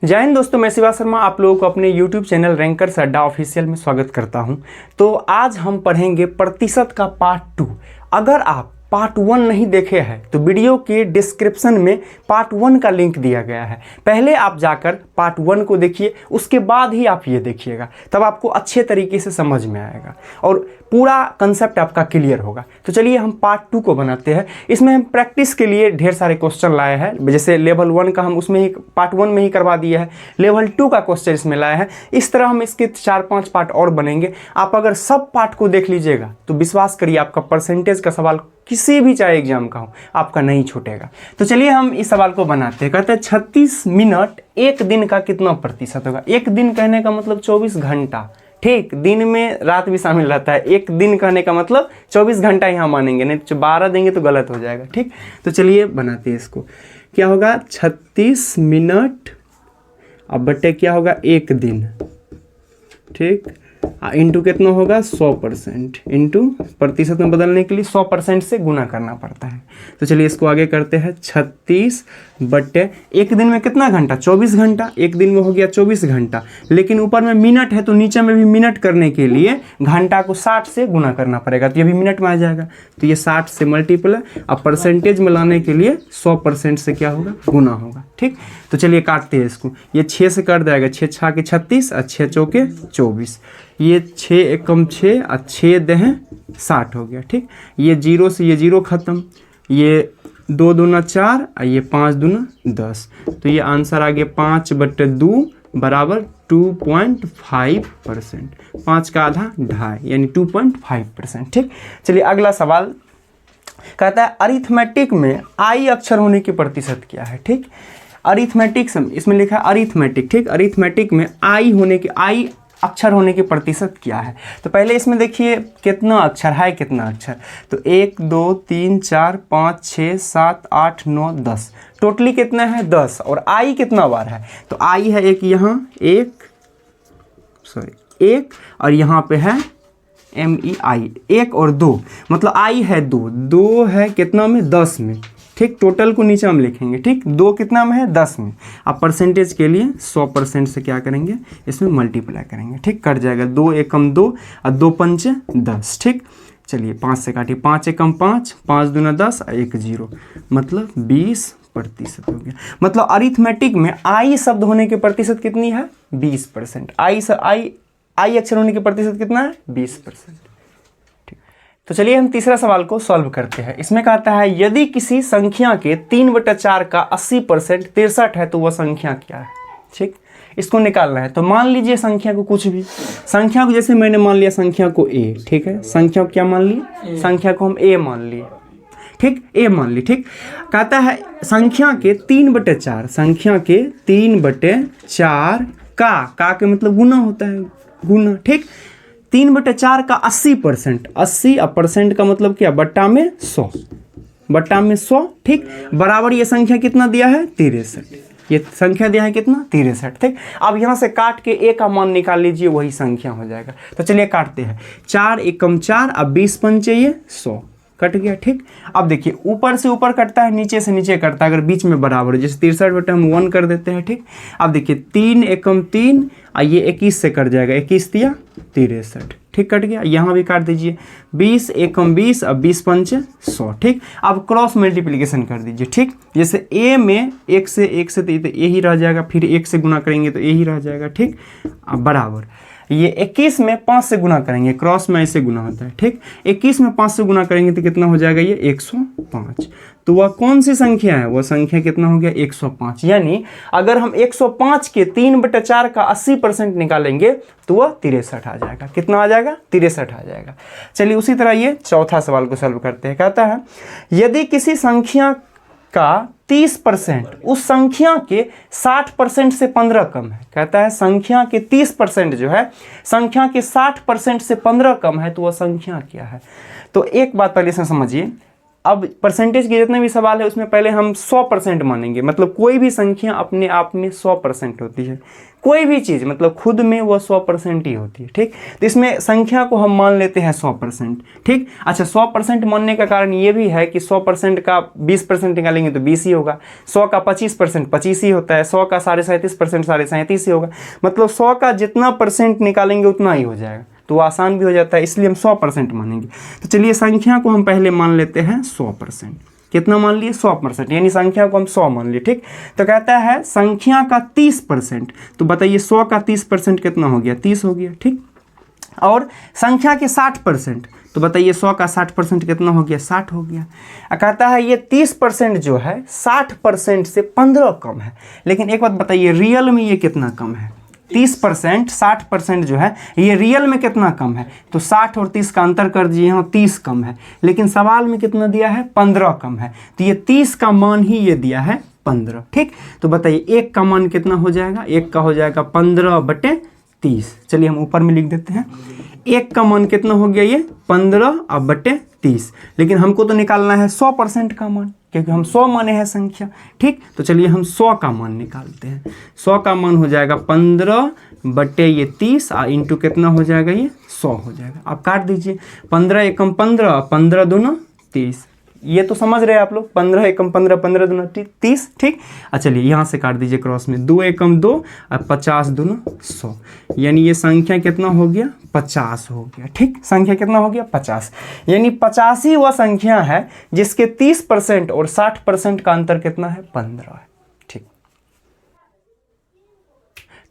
जय हिंद दोस्तों, मैं शिवा शर्मा आप लोगों को अपने YouTube चैनल रैंकर्स अड्डा ऑफिशियल में स्वागत करता हूं। तो आज हम पढ़ेंगे प्रतिशत का पार्ट 2। अगर आप पार्ट 1 नहीं देखे हैं तो वीडियो के डिस्क्रिप्शन में पार्ट 1 का लिंक दिया गया है। पहले आप जाकर पार्ट 1 को देखिए, उसके बाद ही आप ये देखिएगा, तब आपको अच्छे तरीके से समझ में आएगा और पूरा कंसेप्ट आपका क्लियर होगा। तो चलिए हम पार्ट 2 को बनाते हैं। इसमें हम प्रैक्टिस के लिए ढेर सारे क्वेश्चन लाए हैं। जैसे लेवल 1 का हम उसमें ही पार्ट 1 में ही करवा दिया है, लेवल 2 का क्वेश्चन इसमें लाए हैं। इस तरह हम इसके 4-5 पार्ट और बनेंगे। आप अगर सब पार्ट को देख लीजिएगा तो विश्वास करिए आपका परसेंटेज का सवाल किसी भी चाहे एग्जाम का हो आपका नहीं छूटेगा। तो चलिए हम इस सवाल को बनाते हैं। कहते हैं 36 मिनट एक दिन का कितना प्रतिशत होगा। एक दिन कहने का मतलब 24 घंटा, ठीक। दिन में रात भी शामिल रहता है। एक दिन कहने का मतलब 24 घंटा यहाँ मानेंगे, नहीं तो 12 देंगे तो गलत हो जाएगा, ठीक। तो चलिए बनाते हैं इसको। क्या होगा 36 मिनट अब बटे क्या होगा एक दिन, ठीक। इंटू कितना होगा 100%, इंटू प्रतिशत में बदलने के लिए 100% से गुना करना पड़ता है। तो चलिए इसको आगे करते हैं। 36 बटे एक दिन में कितना घंटा 24 घंटा, एक दिन में हो गया 24 घंटा। लेकिन ऊपर में मिनट है तो नीचे में भी मिनट करने के लिए घंटा को 60 से गुना करना पड़ेगा, तो ये भी मिनट में आ जाएगा। तो ये 60 से मल्टीप्लाई, अब परसेंटेज में लाने के लिए 100% से क्या होगा गुना होगा, ठीक। तो चलिए काटते हैं इसको। ये 6 से कट जाएगा, 6 छा के 36 और 6 चौके 24। ये 6 एकम 6 और 6 दहें 60 हो गया, ठीक। ये 0 से ये 0 खत्म, ये 2 दूना 4 और ये 5 दूना 10। तो ये आंसर आ गया 5/2 बराबर 2.5%। 5 का आधा 2.5 यानी 2.5%, ठीक। चलिए अगला सवाल कहता है अरिथमेटिक में आई अक्षर होने की प्रतिशत क्या है, ठीक। अरिथमेटिक इसमें लिखा है अरिथमेटिक, ठीक। अरिथमेटिक में आई अक्षर होने की प्रतिशत क्या है। तो पहले इसमें देखिए कितना अक्षर है, कितना अक्षर। तो 1 2 3 4 5 6 7 8 9 10, टोटली कितना है 10। और आई कितना बार है, तो आई है एक यहाँ एक और यहाँ पे है MEI 1 और 2, मतलब आई है 2 है कितना में 10 में, ठीक। टोटल को नीचे हम लिखेंगे, ठीक। 2 कितना में है 10 में। अब परसेंटेज के लिए 100% से क्या करेंगे इसमें मल्टीप्लाई करेंगे, ठीक। कट जाएगा 2 एकम 2 और 2 पंचे 10, ठीक। चलिए 5 से काटिए, 5 एकम 5, 5 दूना 10 और 1 0, मतलब 20% हो गया। मतलब अरिथमेटिक में आई शब्द होने की प्रतिशत कितनी है 20%। आई अक्षर होने की प्रतिशत कितना है 20%। तो चलिए हम तीसरा सवाल को सॉल्व करते हैं। इसमें कहता है यदि किसी संख्या के 3/4 का 80% 63 है तो वह संख्या क्या है, ठीक। इसको निकालना है। तो मान लीजिए संख्या को कुछ भी, संख्या को जैसे मैंने मान लिया संख्या को A, ठीक है। संख्या को क्या मान लिए, संख्या को हम A मान लिए, ठीक। A मान ली, ठीक। कहता है संख्या के 3/4, संख्या के 3/4 का के मतलब गुना होता है, गुना, ठीक। 3/4 का 80%, 80 और परसेंट का मतलब क्या बट्टा में 100, बट्टा में 100, ठीक। बराबर ये संख्या कितना दिया है 63, ये संख्या दिया है कितना 63, ठीक। अब यहाँ से काट के A का मान निकाल लीजिए, वही संख्या हो जाएगा। तो चलिए काटते हैं। 4 एकम 4 अब 20 पंचे ये 100 कट गया, ठीक। अब देखिए ऊपर से ऊपर कटता है, नीचे से नीचे कटता है, अगर बीच में बराबर जैसे 63 बटे हम 1 कर देते हैं, ठीक। अब देखिए 3 एकम 3 और ये 21 से कट जाएगा, 21 दिया 63, ठीक। कट गया। यहाँ भी काट दीजिए 20 एकम 20 अब 20 पंचे 100, ठीक। अब क्रॉस मल्टीप्लिकेशन कर दीजिए, ठीक। जैसे A में 1 से तो A ही रह जाएगा, फिर 1 से गुना करेंगे तो A ही रह जाएगा, ठीक। अब बराबर ये 21 में 5 से गुना करेंगे, क्रॉस में ऐसे गुना होता है, ठीक। 21 में 5 से गुना करेंगे तो कितना हो जाएगा ये 105। तो वह कौन सी संख्या है, वह संख्या कितना हो गया 105। यानी अगर हम 105 के 3/4 का 80% निकालेंगे तो वह 63 आ जाएगा। कितना आ जाएगा 63 आ जाएगा। चलिए उसी तरह ये चौथा सवाल को सॉल्व करते हैं। कहता है यदि किसी संख्या का 30% उस संख्या के 60% से 15 कम है। कहता है संख्या के 30% जो है संख्या के 60% से 15 कम है तो वह संख्या क्या है। तो एक बात पहले से समझिए, अब परसेंटेज के जितने भी सवाल है उसमें पहले हम 100% मानेंगे, मतलब कोई भी संख्या अपने आप में 100% होती है, कोई भी चीज़ मतलब खुद में वो 100% ही होती है, ठीक। तो इसमें संख्या को हम मान लेते हैं 100%, ठीक। अच्छा 100% मानने का कारण ये भी है कि 100% का 20% निकालेंगे तो 20 ही होगा, 100 का 25% 25 ही होता है, 100 का 37.5% 37.5 ही होगा, मतलब 100 का जितना परसेंट निकालेंगे उतना ही हो जाएगा, तो आसान भी हो जाता है, इसलिए हम 100% मानेंगे। तो चलिए संख्या को हम पहले मान लेते हैं 100%। कितना मान लिए? 100%, यानी संख्या को हम 100 मान लिए, ठीक। तो कहता है संख्या का 30%, तो बताइए 100 का 30% कितना हो गया? 30 हो गया, ठीक। और संख्या के 60%, तो बताइए 100 का 60% कितना हो गया? 60 हो गया। कहता है ये 30% जो है 60% से 15 कम है, लेकिन एक बात बताइए रियल में ये कितना कम है? 30% 60% जो है ये रियल में कितना कम है? तो 60 और 30 का अंतर कर दीजिए, यहाँ 30 कम है, लेकिन सवाल में कितना दिया है? 15 कम है, तो ये 30 का मान ही ये दिया है 15, ठीक। तो बताइए 1 का मान कितना हो जाएगा? 1 का हो जाएगा 15/30। चलिए हम ऊपर में लिख देते हैं, 1 का मान कितना हो गया? ये 15/30, लेकिन हमको तो निकालना है 100% का मान, क्योंकि हम 100 माने हैं संख्या, ठीक। तो चलिए हम 100 का मान निकालते हैं। 100 का मान हो जाएगा 15/30 इंटू कितना हो जाएगा? ये 100 हो जाएगा। आप काट दीजिए, 15 एकम 15, 15 दूना 30, ये तो समझ रहे हैं आप लोग, 15 एकम 15, 15 दूना 30, ठीक। चलिए यहाँ से काट दीजिए क्रॉस में, 2 एकम 2 और 50 दूना 100, यानी ये संख्या कितना हो गया? 50 हो गया, ठीक। संख्या कितना हो गया? 50, यानी 50 ही वह संख्या है जिसके 30% और 60% का अंतर कितना है? 15 है, ठीक।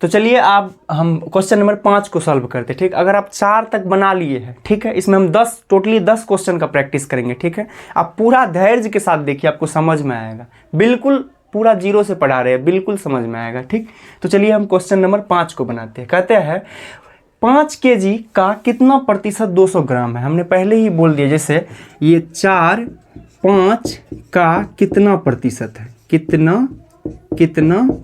तो चलिए अब हम क्वेश्चन नंबर 5 को सॉल्व करते हैं, ठीक। अगर आप 4 तक बना लिए हैं, ठीक है, इसमें हम टोटली 10 क्वेश्चन का प्रैक्टिस करेंगे, ठीक है। आप पूरा धैर्य के साथ देखिए, आपको समझ में आएगा, बिल्कुल पूरा जीरो से पढ़ा रहे हैं, बिल्कुल समझ में आएगा, ठीक। तो चलिए हम क्वेश्चन नंबर 5 को बनाते हैं। कहते हैं 5 kg का कितना प्रतिशत 200 ग्राम है? हमने पहले ही बोल दिया, जैसे ये 4 5 का कितना प्रतिशत है, कितना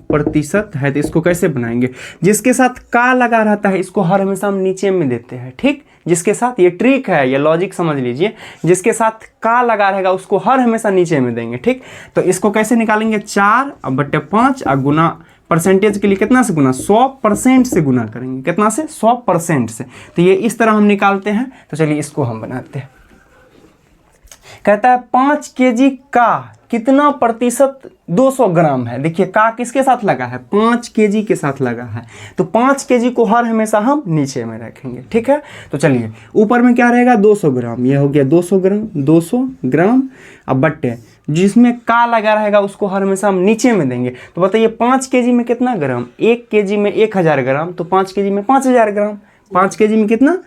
प्रतिशत है, तो इसको कैसे बनाएंगे? जिसके साथ का लगा रहता है इसको हर हमेशा हम नीचे में देते हैं, ठीक। जिसके साथ, ये ट्रिक है, ये लॉजिक समझ लीजिए, जिसके साथ का लगा रहेगा उसको हर हमेशा नीचे में देंगे, ठीक। तो इसको कैसे निकालेंगे? 4/5 और गुना परसेंटेज के लिए कितना से गुना? 100% से गुना करेंगे, कितना से? 100% से। तो ये इस तरह हम निकालते हैं। तो चलिए इसको हम बनाते हैं। कहता है 5 kg का कितना प्रतिशत 200 ग्राम है। देखिए का किसके साथ लगा है? 5 kg के साथ लगा है, तो 5 kg को हर हमेशा हम नीचे में रखेंगे, ठीक है। तो चलिए ऊपर में क्या रहेगा? 200 ग्राम, ये हो गया 200 ग्राम, 200 ग्राम। अब बट्टे जिसमें का लगा रहेगा उसको हर हमेशा हम नीचे में देंगे। तो बताइए 5 kg में कितना ग्राम? 1 kg में 1000 ग्राम, तो 5 kg में 5000 ग्राम। 5 kg में कितना?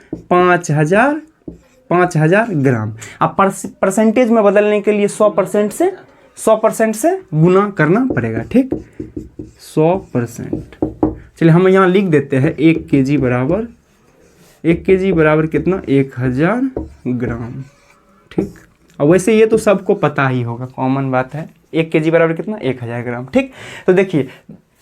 5000 ग्राम। अब परसेंटेज में बदलने के लिए 100% से गुना करना पड़ेगा, ठीक। 100%। चलिए हम यहाँ लिख देते हैं 1 kg बराबर कितना? 1000 ग्राम, ठीक। और वैसे ये तो सबको पता ही होगा, कॉमन बात है। 1 kg बराबर कितना? 1000 ग्राम, ठीक। तो देखिए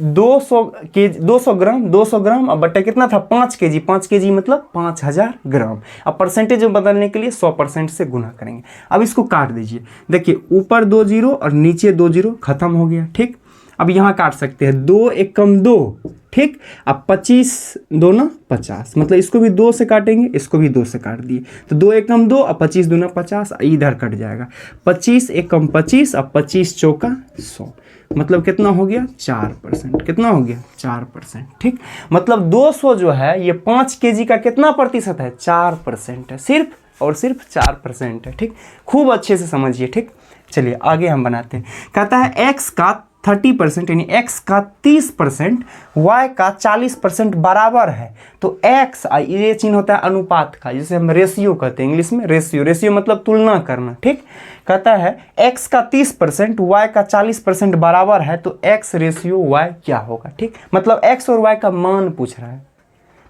200 ग्राम अब बट्टा कितना था? 5 kg मतलब 5000 ग्राम। अब परसेंटेज में बदलने के लिए 100% से गुना करेंगे। अब इसको काट दीजिए, देखिए ऊपर 2 0 और नीचे 2 0 खत्म हो गया, ठीक। अब यहाँ काट सकते हैं, 2 एकम 2, ठीक। अब 25 दूना 50, मतलब इसको भी 2 से काटेंगे, इसको भी 2 से काट दिए, तो 2 एकम 2 और 25 दूना 50, इधर कट जाएगा। 25 एकम 25 और 25 चौका 100, मतलब कितना हो गया? 4%। कितना हो गया? 4%, ठीक। मतलब 200 जो है ये 5 kg का कितना प्रतिशत है? 4% है, सिर्फ और सिर्फ 4% है, ठीक। खूब अच्छे से समझिए, ठीक। चलिए आगे हम बनाते हैं। कहता है x का 30% यानी x का 30% y का 40% बराबर है, तो x ये चिन्ह होता है अनुपात का, जिसे हम रेशियो कहते हैं इंग्लिश में। रेशियो मतलब तुलना करना, ठीक। कहता है x का 30% y का 40% बराबर है, तो x रेशियो y क्या होगा, ठीक। मतलब x और y का मान पूछ रहा है,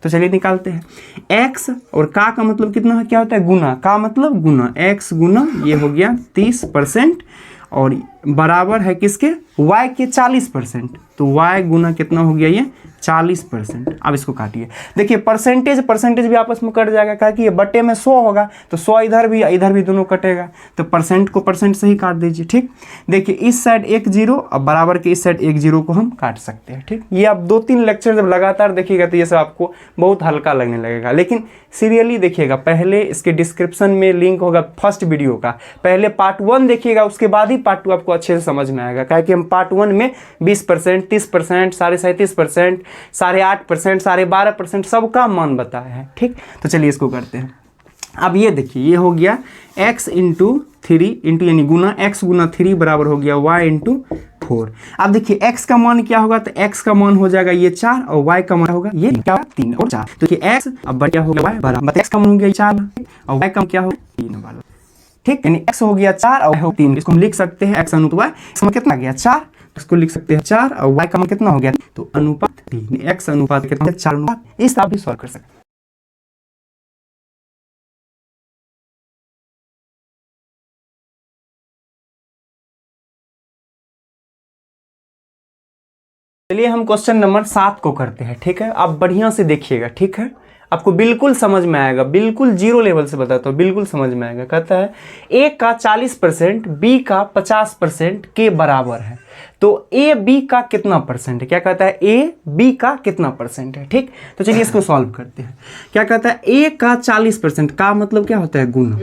तो चलिए निकालते हैं। x और का मतलब कितना है? क्या होता है? गुना। का मतलब गुना, x गुना ये हो गया 30% और बराबर है किसके, y के 40%। तो y गुना कितना हो गया ये 40%। अब इसको काटिए, देखिए परसेंटेज भी आपस में कट जाएगा, क्या कि ये बटे में 100 होगा तो 100 इधर भी दोनों कटेगा, तो परसेंट को परसेंट से ही काट दीजिए। ठीक, देखिए इस साइड 1 0 और बराबर के इस साइड 1 0 को हम काट सकते हैं। ठीक, ये आप 2-3 लेक्चर जब लगातार देखिएगा तो ये सब आपको बहुत हल्का लगने लगेगा, लेकिन सीरियली देखिएगा। पहले इसके डिस्क्रिप्शन में लिंक होगा फर्स्ट वीडियो का, पहले पार्ट 1 देखिएगा, उसके बाद ही पार्ट 2 आपको अच्छे से समझ में आएगा। क्या कि हम पार्ट 1 में 20%, 30%, 37.5%, 8.5%, 12.5% सबका मान बताया है। ठीक, तो चलिए इसको करते हैं। अब ये देखिए, ये हो गया x इंटू 3 इंटू यानी गुना x गुना 3 बराबर हो गया y इंटू 4। अब देखिए x का मान क्या होगा, तो x का मान हो जाएगा ये 4 और y का मान होगा ये क्या 3 और 4। तो ये x अब क्या हो गया y बराबर x का मान हो गया 4 और y का क्या हो 3 बराबर। ठीक, यानी x हो गया 4 और y हो 3। इसको हम लिख सकते हैं x अनुपात y, इसमें कितना गया 4, इसको लिख सकते हैं 4 और y का मान कितना हो गया, तो अनुपात 3, x अनुपात कितना 4 अनुपात। इस आप भी सॉल्व कर सकते हैं। चलिए हम क्वेश्चन नंबर 7 को करते हैं। ठीक है, आप बढ़िया से देखिएगा। ठीक है, आपको बिल्कुल समझ में आएगा, बिल्कुल जीरो लेवल से बताता हूँ, बिल्कुल समझ में आएगा। कहता है ए का 40% बी का 50% के बराबर है, तो ए बी का कितना परसेंट है। क्या कहता है, ए बी का कितना परसेंट है। ठीक, तो चलिए इसको सॉल्व करते हैं। क्या कहता है, ए का 40% का मतलब क्या होता है, गुना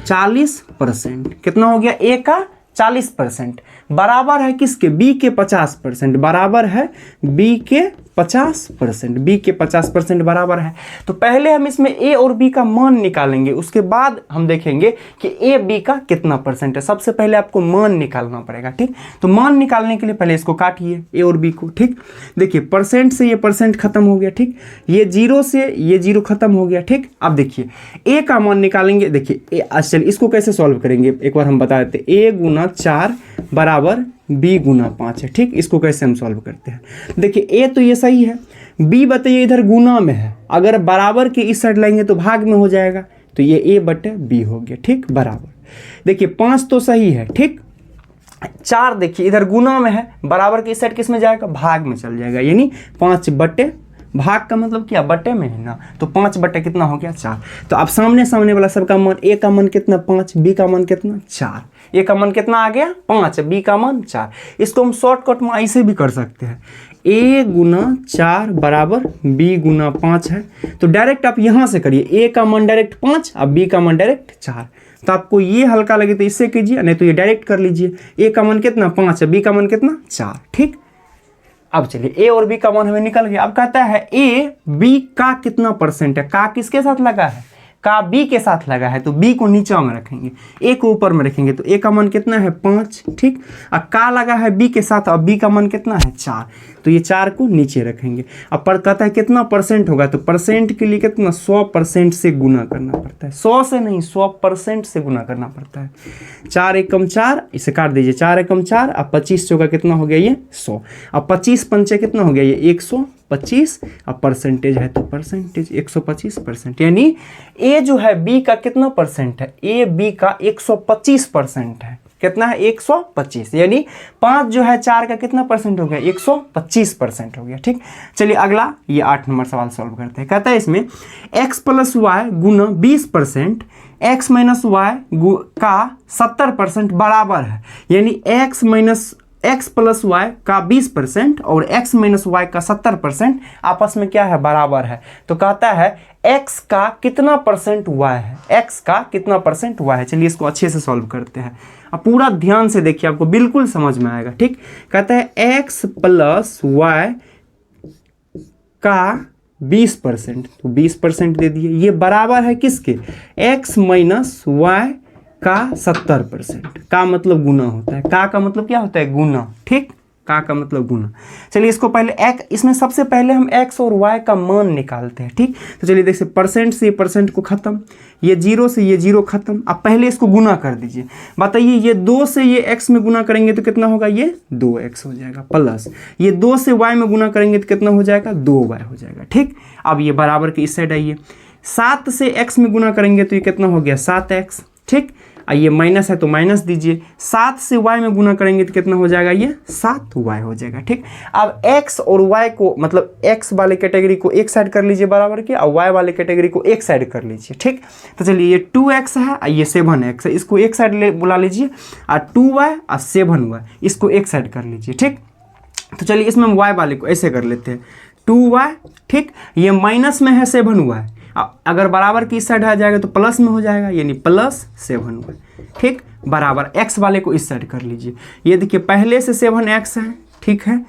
40%। कितना हो गया, ए का 40% बराबर है किसके, बी के 50%, बराबर है बी के 50%, बी के 50% बराबर है। तो पहले हम इसमें ए और बी का मान निकालेंगे, उसके बाद हम देखेंगे कि ए बी का कितना परसेंट है। सबसे पहले आपको मान निकालना पड़ेगा। ठीक, तो मान निकालने के लिए पहले इसको काटिए ए और बी को। ठीक, देखिए परसेंट से ये परसेंट खत्म हो गया। ठीक, ये 0 से ये 0 खत्म हो गया। ठीक, अब देखिए ए का मान निकालेंगे। देखिए चलिए इसको कैसे सॉल्व करेंगे एक बार हम बता देते। ए गुना 4 बराबर b गुना 5 है। ठीक, इसको कैसे हम सॉल्व करते हैं, देखिए ए तो ये सही है, b बताइए इधर गुना में है, अगर बराबर के इस साइड लाएंगे तो भाग में हो जाएगा, तो ये a बटे b हो गया। ठीक, बराबर, देखिए 5 तो सही है। ठीक, 4 देखिए इधर गुना में है, बराबर के इस साइड किस में जाएगा, भाग में चल जाएगा, यानी 5 बटे, भाग का मतलब क्या, बटे में है ना, तो 5 बटे कितना हो गया 4। तो अब सामने सामने वाला सबका मान, ए का मान कितना 5, बी का मान कितना 4, ए का मान कितना आ गया 5, बी का मान 4। इसको हम शॉर्टकट में ऐसे भी कर सकते हैं, ए गुना 4 बराबर बी गुना 5 है, तो डायरेक्ट आप यहाँ से करिए, ए का मान डायरेक्ट 5 और बी का मान डायरेक्ट 4। तो आपको ये हल्का लगे तो इससे कीजिए, नहीं तो ये डायरेक्ट कर लीजिए। ए का मान कितना 5 है, बी का मान कितना 4। ठीक, अब चलिए ए और बी का मान हमें निकल गया। अब कहता है ए बी का कितना परसेंट है, का किसके साथ लगा है, का बी के साथ लगा है, तो बी को नीचे में रखेंगे, ए को ऊपर में रखेंगे, तो ए का मान कितना है 5। ठीक, अब का लगा है बी के साथ और बी का मान कितना है 4, तो ये 4 को नीचे रखेंगे। अब पर कहता है कितना परसेंट होगा, तो परसेंट के लिए कितना 100% से गुना करना पड़ता है, 100 से नहीं 100% से गुना करना पड़ता है। 4 एकम 4, इसे काट दीजिए, 4 एकम 4, अब 25 चौका कितना हो गया ये 100, अब 25 पंचे कितना हो गया ये 125, अब परसेंटेज है तो परसेंटेज 125%, यानी ए जो है बी का कितना परसेंट है, ए बी का 125% है। कितना है 125, यानी 5 जो है 4 का कितना परसेंट हो गया 125% हो गया। ठीक, चलिए अगला ये 8 नंबर सवाल सॉल्व करते हैं। कहता है इसमें x प्लस वाई गुना 20% x माइनस वाई का 70% बराबर है, यानी x प्लस वाई का 20% और x माइनस वाई का 70% आपस में क्या है, बराबर है। तो कहता है x का कितना परसेंट y है, x का कितना परसेंट y है। चलिए इसको अच्छे से सॉल्व करते हैं। अब पूरा ध्यान से देखिए, आपको बिल्कुल समझ में आएगा। ठीक, कहता है x प्लस वाई का 20%, तो 20% दे दिए, ये बराबर है किसके, x माइनस वाई का 70%, का मतलब गुना होता है, का मतलब क्या होता है, गुना। ठीक, का मतलब गुना। चलिए इसको पहले इसमें सबसे पहले हम x और y का मान निकालते हैं। ठीक, तो चलिए देखिए परसेंट से ये परसेंट को खत्म, ये 0 से ये 0 खत्म। अब पहले इसको गुना कर दीजिए, बताइए ये 2 से ये x में गुना करेंगे तो कितना होगा, ये 2x हो जाएगा, प्लस ये 2 से y में गुना करेंगे तो कितना हो जाएगा, 2y हो जाएगा। ठीक, अब ये बराबर के इस साइड आइए, 7 से x में गुना करेंगे तो ये कितना हो गया 7x। ठीक, ये माइनस है तो माइनस दीजिए, 7 से y में गुना करेंगे तो कितना हो जाएगा, ये 7y हो जाएगा। ठीक, अब x और y को मतलब x वाले कैटेगरी को एक साइड कर लीजिए बराबर के, और y वाले कैटेगरी को एक साइड कर लीजिए। ठीक, तो चलिए ये 2x है और ये 7x है, इसको एक साइड बुला लीजिए, और 2y और 7y इसको एक साइड कर लीजिए। ठीक, तो चलिए इसमें हम y वाले को ऐसे कर लेते हैं 2y। ठीक, ये माइनस में है 7y, अगर बराबर की इस साइड आ जाएगा तो प्लस में हो जाएगा, यानी प्लस 7y। ठीक, बराबर x वाले को इस साइड कर लीजिए, ये देखिए पहले से 7x है। ठीक है,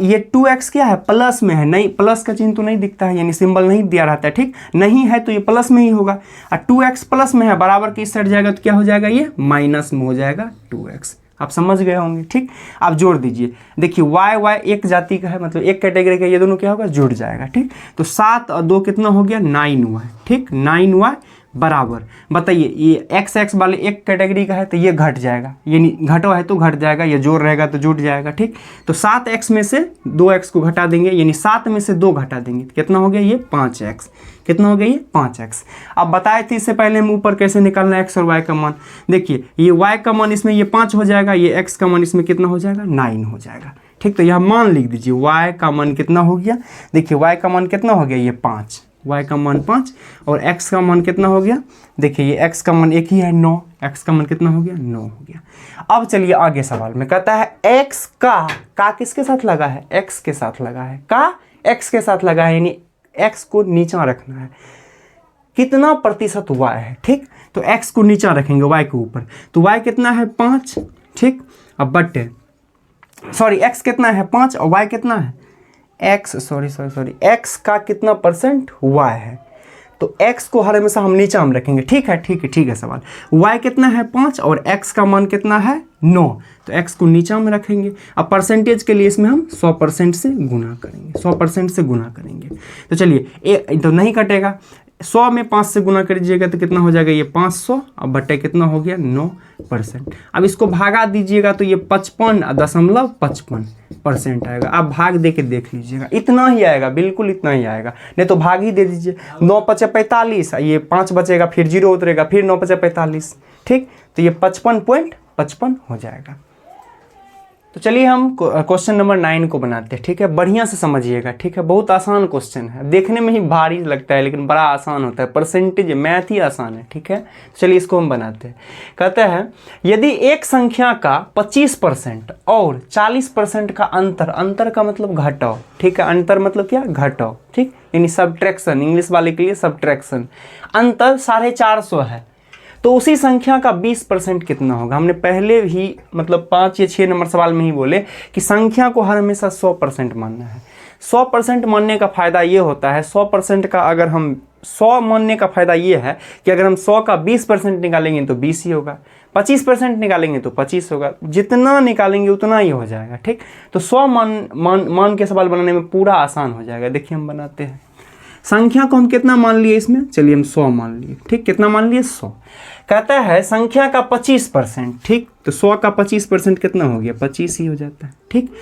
ये 2x क्या है, प्लस में है, नहीं प्लस का चिन्ह तो नहीं दिखता है, यानी सिंबल नहीं दिया रहता है। ठीक, नहीं है तो ये प्लस में ही होगा, और 2x प्लस में है, बराबर की इस साइड जाएगा तो क्या हो जाएगा, ये माइनस में हो जाएगा 2x। आप समझ गए होंगे। ठीक, आप जोड़ दीजिए, देखिए y एक जाति का है, मतलब एक कैटेगरी का, ये दोनों क्या होगा, जुड़ जाएगा। ठीक, तो 7 और 2 कितना हो गया, 9y। ठीक, 9y बराबर, बताइए ये x वाले एक कैटेगरी का है तो ये घट जाएगा, यानी घटो है तो घट जाएगा, ये जोड़ रहेगा तो जुड़ जाएगा। ठीक, तो 7x में से 2x को घटा देंगे, यानी 7 में से 2 घटा देंगे, कितना हो गया, ये 5x। कितना हो गया, ये 5x। अब बताए थे इससे पहले हम ऊपर कैसे निकालना है x और y का मान। देखिए ये y का मान इसमें ये 5 हो जाएगा, ये x का मान इसमें कितना हो जाएगा, 9 हो जाएगा। ठीक, तो यहाँ मान लिख दीजिए, y का मान कितना हो गया, देखिए y का मान कितना हो गया, ये 5, y का मान 5, और x का मान कितना हो गया, देखिए ये x का मान एक ही है 9, x का मान कितना हो गया, 9 हो गया। अब चलिए आगे सवाल में कहता है x का किसके साथ लगा है, x के साथ लगा है, का x के साथ लगा है, यानी x को नीचा रखना है, कितना प्रतिशत y है। ठीक, तो x को नीचा रखेंगे y के ऊपर, तो y कितना है 5। ठीक, अब बटे सॉरी x कितना है 5 और y कितना है, x x का कितना परसेंट y है, तो x को हर हमेशा हम नीचा में रखेंगे। ठीक है सवाल, y कितना है 5 और x का मान कितना है 9, तो x को नीचा में रखेंगे। अब परसेंटेज के लिए इसमें हम 100% से गुना करेंगे, 100% से गुना करेंगे। तो चलिए तो नहीं कटेगा, 100 में 5 से गुना करिएगा तो कितना हो जाएगा, ये 500, अब बटे कितना हो गया 9%। अब इसको भागा दीजिएगा तो ये 55.55% आएगा। आप भाग दे के देख लीजिएगा, इतना ही आएगा, बिल्कुल इतना ही आएगा, नहीं तो भाग ही दे दीजिए। 9 × 45, ये 5 बचेगा, फिर 0 उतरेगा, फिर 9 × 45। ठीक, तो ये 55.55 हो जाएगा। तो चलिए हम क्वेश्चन नंबर 9 को बनाते हैं। ठीक है, बढ़िया से समझिएगा। ठीक है, बहुत आसान क्वेश्चन है, देखने में ही भारी लगता है लेकिन बड़ा आसान होता है, परसेंटेज मैथ ही आसान है। ठीक है, चलिए इसको हम बनाते हैं। कहते हैं यदि एक संख्या का 25% और 40% का अंतर का मतलब घटाओ। ठीक है, अंतर मतलब क्या, घटाओ। ठीक, यानी सब्ट्रैक्शन, इंग्लिश वाले के लिए सब्ट्रैक्शन। अंतर 450 है, तो उसी संख्या का 20% कितना होगा। हमने पहले ही मतलब 5 या 6 नंबर सवाल में ही बोले कि संख्या को हर हमेशा 100% मानना है। 100% मानने का फ़ायदा ये होता है, 100% का अगर हम 100 मानने का फ़ायदा ये है कि अगर हम 100 का 20% निकालेंगे तो 20 ही होगा, 25% निकालेंगे तो 25 होगा, जितना निकालेंगे उतना ही हो जाएगा। ठीक, तो 100 मान के सवाल बनाने में पूरा आसान हो जाएगा। देखिए हम बनाते हैं, संख्या को हम कितना मान लिए इसमें, चलिए हम 100 मान लिए। ठीक, कितना मान लिए 100। कहता है संख्या का 25%। ठीक, तो 100 का 25% कितना हो गया, 25 ही हो जाता है। ठीक,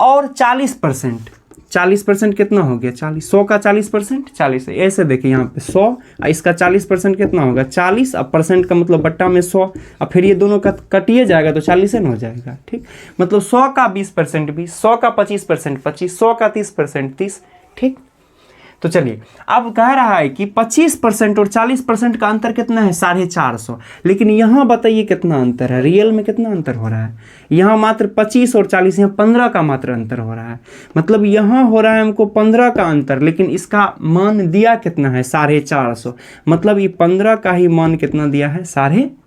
और 40% कितना हो गया, 40। 100 का 40% 40 है, ऐसे देखिए यहाँ पे 100 इसका 40% कितना होगा 40, अब परसेंट का मतलब बट्टा में 100, अब फिर ये दोनों का कटिए जाएगा तो 40 हो जाएगा। ठीक, मतलब 100 का 20% 20, 100 का 25% 25, 100 का 30% 30। ठीक, तो चलिए अब कह रहा है कि 25% और 40% का अंतर कितना है, 450। लेकिन यहाँ बताइए कितना अंतर है, रियल में कितना अंतर हो रहा है। यहाँ मात्र 25 और 40, यहाँ 15 का मात्र अंतर हो रहा है। मतलब यहाँ हो रहा है हमको 15 का अंतर, लेकिन इसका मान दिया कितना है 450। मतलब ये 15 का ही मान कितना दिया है 450।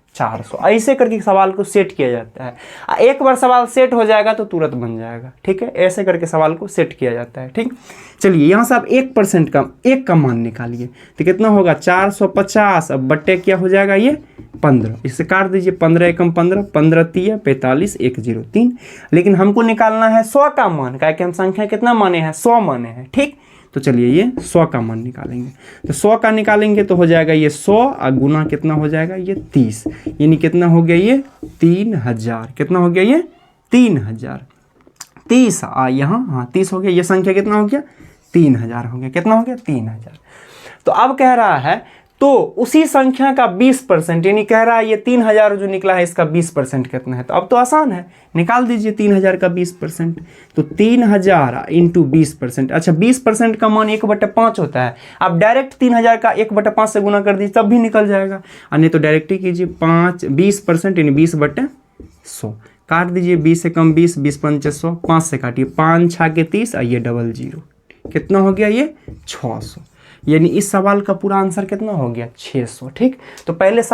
ऐसे करके सवाल को सेट किया जाता है। एक बार सवाल सेट हो जाएगा तो तुरंत बन जाएगा। ठीक है, ऐसे करके सवाल को सेट किया जाता है। ठीक, चलिए यहाँ से आप 1% का एक का मान निकालिए तो कितना होगा 450। अब बट्टे क्या हो जाएगा ये 15, इससे काट दीजिए, 15 एकम 15, 15 3 45 103। लेकिन हमको निकालना है 100 का मान, क्या कि हम संख्या कितना माने हैं 100 माने हैं। ठीक, तो चलिए ये 100 का मान निकालेंगे, तो 100 का निकालेंगे तो हो जाएगा ये 100 और गुना कितना हो जाएगा ये 30, यानी कितना हो गया ये 3000। कितना हो गया ये 3000। 30 यहाँ हाँ 30 हो गया, ये संख्या कितना हो गया 3000 हो गया। कितना हो गया 3000। तो अब कह रहा है तो उसी संख्या का 20%, यानी कह रहा है ये 3000 जो निकला है इसका 20% कितना है। तो अब तो आसान है, निकाल दीजिए 3000 का 20%। तो 3000 इंटू 20%, अच्छा 20% का मान 1/5 होता है। आप डायरेक्ट 3000 का 1/5 से गुना कर दीजिए तब भी निकल जाएगा, और नहीं तो डायरेक्ट ही कीजिए 20% यानी 20/100। काट दीजिए 20 से कम 20, 20 पंचे 100, 5 से काटिए, 5 6 के 30, और ये 00, कितना हो गया ये 600। यानी इस सवाल का पूरा आंसर कितना हो गया 600। ठीक, तो पहले सवाल